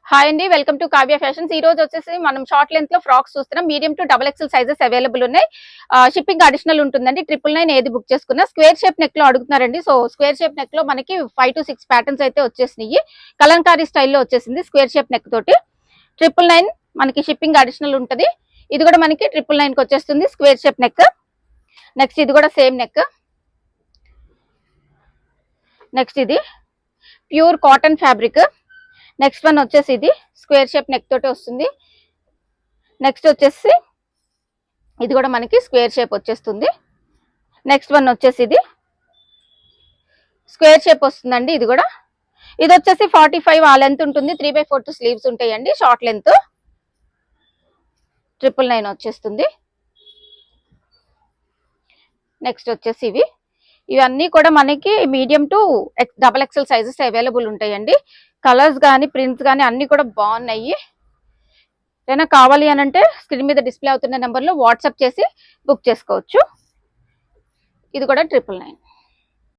Hi అండి, welcome to Kavya fashions. ఈ రోజు వచ్చేసి మనం షార్ట్ లెంత్ లో ఫ్రాక్స్ చూస్తున్నాం. Medium to double XL sizes available ఉన్నాయి. షిప్పింగ్ అడిషనల్ ఉంటుందండి. 999 ఏది బుక్ చేసుకున్నా. స్క్వేర్ షేప్ నెక్ లో అడుగుతున్నారండి. సో స్క్వేర్ షేప్ నెక్ లో మనకి 5 to 6 ప్యాటర్న్స్ అయితే వచ్చేసినాయి. కలంకారీ స్టైల్లో వచ్చేసింది స్క్వేర్ షేప్ నెక్ తోటి. 999 మనకి షిప్పింగ్ అడిషనల్ ఉంటుంది. ఇది కూడా మనకి 999 కి వచ్చేస్తుంది స్క్వేర్ షేప్ నెక్. నెక్స్ట్ ఇది కూడా సేమ్ నెక్. నెక్స్ట్ ఇది pure cotton fabric. Next one వచ్చేసి ఇది స్క్వేర్ షేప్ నెక్ తోటి వస్తుంది. నెక్స్ట్ వచ్చేసి ఇది కూడా మనకి స్క్వేర్ షేప్ వచ్చేస్తుంది. నెక్స్ట్ వన్ వచ్చేసి ఇది స్క్వేర్ షేప్ వస్తుందండి. ఇది కూడా ఇది వచ్చేసి 45 ఆ లెంత్ ఉంటుంది. 3/4 స్లీవ్స్ ఉంటాయండి. షార్ట్ లెంత్ 999 వచ్చేస్తుంది. నెక్స్ట్ వచ్చేసి ఇవన్నీ కూడా మనకి medium to double XL sizes available ఉంటాయండి. కలర్స్ కానీ ప్రింట్స్ కానీ అన్ని కూడా బాగున్నాయి. ఏదైనా కావాలి అని అంటే స్క్రీన్ మీద డిస్ప్లే అవుతున్న నెంబర్లో వాట్సాప్ చేసి బుక్ చేసుకోవచ్చు. ఇది కూడా 999.